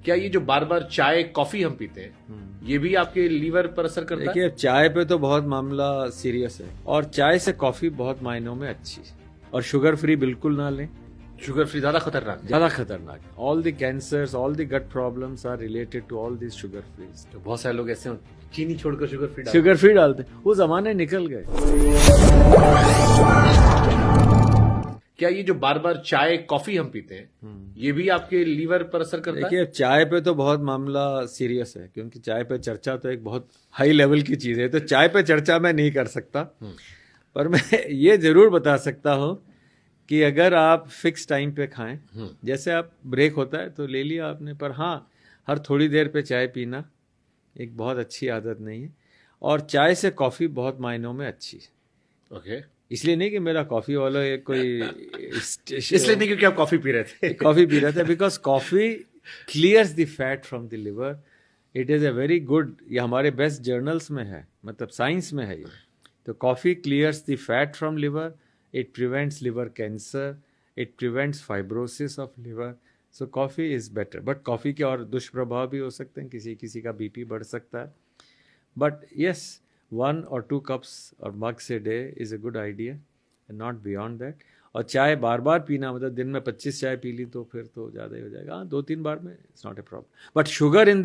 क्या ये जो बार बार चाय कॉफी हम पीते हैं ये भी आपके लीवर पर असर करता है? देखिए, चाय पे तो बहुत मामला सीरियस है और चाय से कॉफी बहुत मायनों में अच्छी है। और शुगर फ्री बिल्कुल ना लें। शुगर फ्री ज्यादा खतरनाक है? ज्यादा खतरनाक है। All the cancers, all the gut problems are related to all this sugar free. तो बहुत सारे लोग ऐसे चीनी छोड़कर शुगर फ्री डालते हैं। वो जमाने निकल गए। क्या ये जो बार बार चाय कॉफी हम पीते हैं ये भी आपके लीवर पर असर करता है? देखिए, चाय पे तो बहुत मामला सीरियस है, क्योंकि चाय पे चर्चा तो एक बहुत हाई लेवल की चीज है। तो चाय पे चर्चा मैं नहीं कर सकता, पर मैं ये जरूर बता सकता हूँ कि अगर आप फिक्स टाइम पे खाएं, जैसे आप ब्रेक होता है तो ले लिया आपने, पर हाँ, हर थोड़ी देर पे चाय पीना एक बहुत अच्छी आदत नहीं है। और चाय से कॉफी बहुत मायनों में अच्छी है। ओके। इसलिए नहीं कि मेरा कॉफी वाला कोई इसलिए नहीं क्योंकि आप कॉफी पी रहे थे। कॉफी पी रहे थे, because coffee clears the fat from the liver. It is a very good, ये हमारे बेस्ट जर्नल्स में है, मतलब साइंस में है ये। तो coffee clears the fat from liver, it prevents liver cancer, it prevents fibrosis of liver. So coffee is better. But coffee के और दुष्प्रभाव भी हो सकते हैं, किसी किसी का बीपी बढ़ सकता है। But yes, 1 or 2 cups or mugs a day is a good idea and not beyond that. और चाय बार बार पीना, मतलब दिन में 25 चाय पी ली तो फिर तो ज़्यादा ही हो जाएगा। हाँ, 2-3 बार में it's not a problem. But sugar in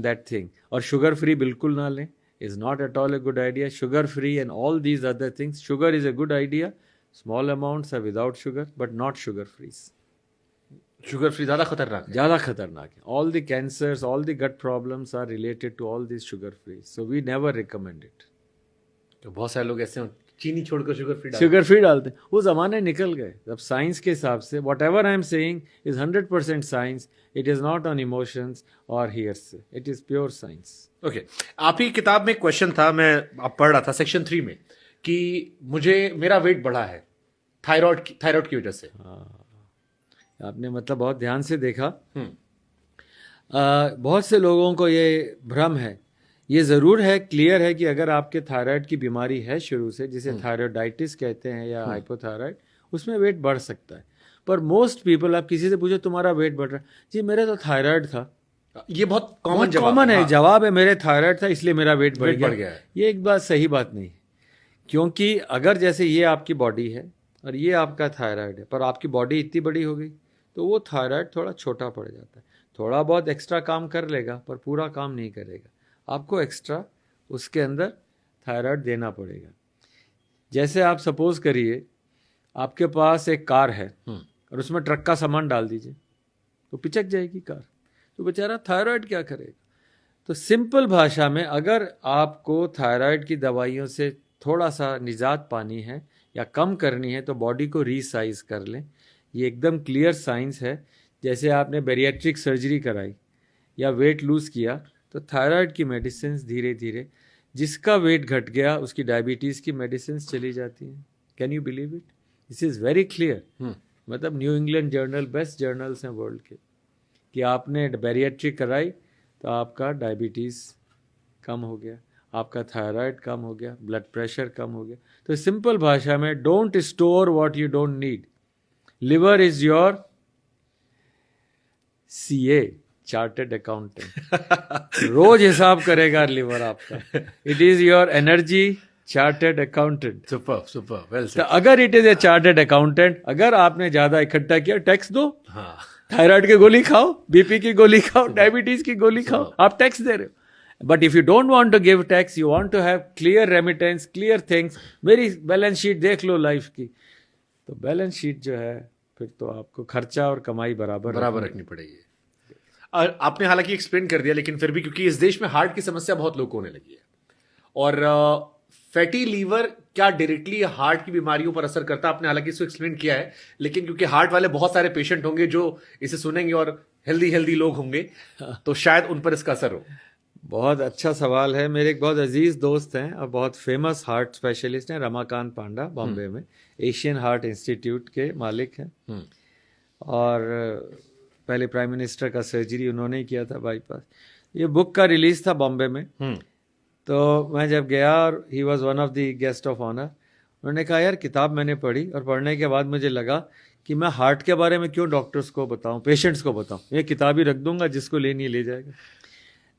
that thing, और शुगर फ्री बिल्कुल ना लें, is not at all a good idea. Sugar free and all these other things, sugar is a good idea, small amounts are without sugar, but not sugar free. Sugar free ज्यादा खतरनाक है? ज्यादा खतरनाक है। All the cancers, all the gut problems are related to all this sugar free, so we never recommend it. तो बहुत सारे लोग ऐसे चीनी छोड़कर शुगर फ्री डालते हैं। वो जमाने निकल गए। अब साइंस के हिसाब से whatever I am saying is 100% science. It is not on emotions और hearsay, it is pure science. Okay. आप ही किताब में क्वेश्चन था, मैं अब पढ़ रहा था सेक्शन 3 में, कि मेरा वेट बढ़ा है थायराइड की वजह से। आपने मतलब बहुत ध्यान से देखा। बहुत से लोगों को ये भ्रम है। ये ज़रूर है, क्लियर है कि अगर आपके थायराइड की बीमारी है शुरू से, जिसे थायराइडाइटिस कहते हैं या हाइपोथायराइड, उसमें वेट बढ़ सकता है। पर मोस्ट पीपल, आप किसी से पूछो तुम्हारा वेट बढ़ रहा है, जी मेरा तो थायराइड था। ये बहुत कॉमन है। हाँ। जवाब है मेरे थायराइड था इसलिए मेरा वेट बढ़ गया है। ये एक बात सही बात नहीं है, क्योंकि अगर जैसे ये आपकी बॉडी है और ये आपका थायराइड है, पर आपकी बॉडी इतनी बड़ी हो गई तो वो थायराइड थोड़ा छोटा पड़ जाता है। थोड़ा बहुत एक्स्ट्रा काम कर लेगा पर पूरा काम नहीं करेगा। आपको एक्स्ट्रा उसके अंदर थायराइड देना पड़ेगा। जैसे आप सपोज करिए आपके पास एक कार है और उसमें ट्रक का सामान डाल दीजिए तो पिचक जाएगी कार, तो बेचारा थायराइड क्या करेगा। तो सिंपल भाषा में, अगर आपको थायराइड की दवाइयों से थोड़ा सा निजात पानी है या कम करनी है तो बॉडी को रीसाइज कर लें। ये एकदम क्लियर साइंस है। जैसे आपने बैरिएट्रिक सर्जरी कराई या वेट लूज किया तो थायराइड की मेडिसिन धीरे धीरे, जिसका वेट घट गया उसकी डायबिटीज़ की मेडिसिन चली जाती हैं। Can you believe it? This is very clear. मतलब New England journal, best journals हैं वर्ल्ड के, कि आपने बैरिएट्रिक कराई तो आपका डायबिटीज़ कम हो गया, आपका थायराइड कम हो गया, ब्लड प्रेशर कम हो गया। तो सिंपल भाषा में, don't store what you don't need. Liver is your CA, chartered accountant. रोज हिसाब करेगा लिवर आपका। It is your energy chartered accountant. Super well said. तो अगर it is a chartered accountant, अगर आपने ज्यादा इकट्ठा किया, टैक्स दो। हाँ। थायराइड की गोली खाओ, बीपी की गोली खाओ, डायबिटीज की गोली खाओ, आप टैक्स दे रहे हो। But if you don't want to give tax, you want to have clear remittance, clear things. मेरी बैलेंस शीट देख लो लाइफ की, तो बैलेंस शीट जो है फिर तो आपको खर्चा और कमाई बराबर रखनी पड़ेगी। और आपने हालांकि एक्सप्लेन कर दिया, लेकिन फिर भी, क्योंकि इस देश में हार्ट की समस्या बहुत लोगों को होने लगी है, और फैटी लीवर क्या डायरेक्टली हार्ट की बीमारियों पर असर करता है, आपने हालांकि इसको एक्सप्लेन किया है, लेकिन क्योंकि हार्ट वाले बहुत सारे पेशेंट होंगे जो इसे सुनेंगे और हेल्दी लोग होंगे, तो शायद उन पर इसका असर हो। बहुत अच्छा सवाल है। मेरे एक बहुत अजीज दोस्त हैं और बहुत फेमस हार्ट स्पेशलिस्ट हैं, रमाकांत पांडा, बॉम्बे में एशियन हार्ट इंस्टीट्यूट के मालिक हैं, और पहले प्राइम मिनिस्टर का सर्जरी उन्होंने ही किया था, बाईपास। ये बुक का रिलीज था बॉम्बे में, तो मैं जब गया और he was one of the guest of honour, उन्होंने कहा यार किताब मैंने पढ़ी और पढ़ने के बाद मुझे लगा कि मैं हार्ट के बारे में क्यों डॉक्टर्स को बताऊं, पेशेंट्स को बताऊं, ये किताब ही रख दूंगा, जिसको लेनी है ले जाएगा।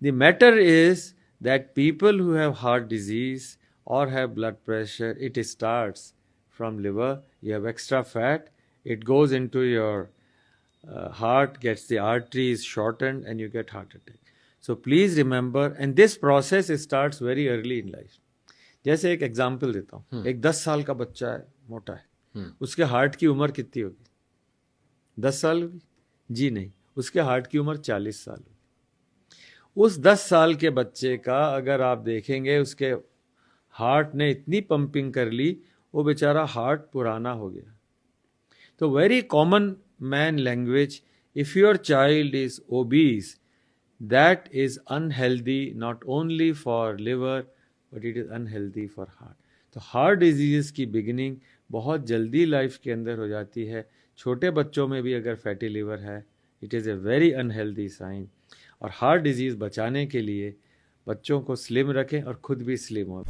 The matter is that people who have heart disease or have blood pressure, it starts from liver. You have extra fat, it goes into your heart, gets the arteries shortened, and you get heart attack. So please remember, and this process starts very early in life. जैसे एक example देता हूँ, एक 10 साल का बच्चा है, मोटा है, उसके हार्ट की उम्र कितनी होगी? 10 साल होगी? जी नहीं, उसके हार्ट की उम्र 40 साल होगी। उस 10 साल के बच्चे का अगर आप देखेंगे, उसके हार्ट ने इतनी पंपिंग कर ली, वो बेचारा हार्ट पुराना हो गया। तो very common man language, if your child is obese, that is unhealthy not only for liver but it is unhealthy for heart. तो हार्ट डिजीज की बिगिनिंग बहुत जल्दी लाइफ के अंदर हो जाती है। छोटे बच्चों में भी अगर फैटी लिवर है, it is a very unhealthy sign. और हार्ट डिजीज बचाने के लिए बच्चों को स्लिम रखें और खुद भी स्लिम हो।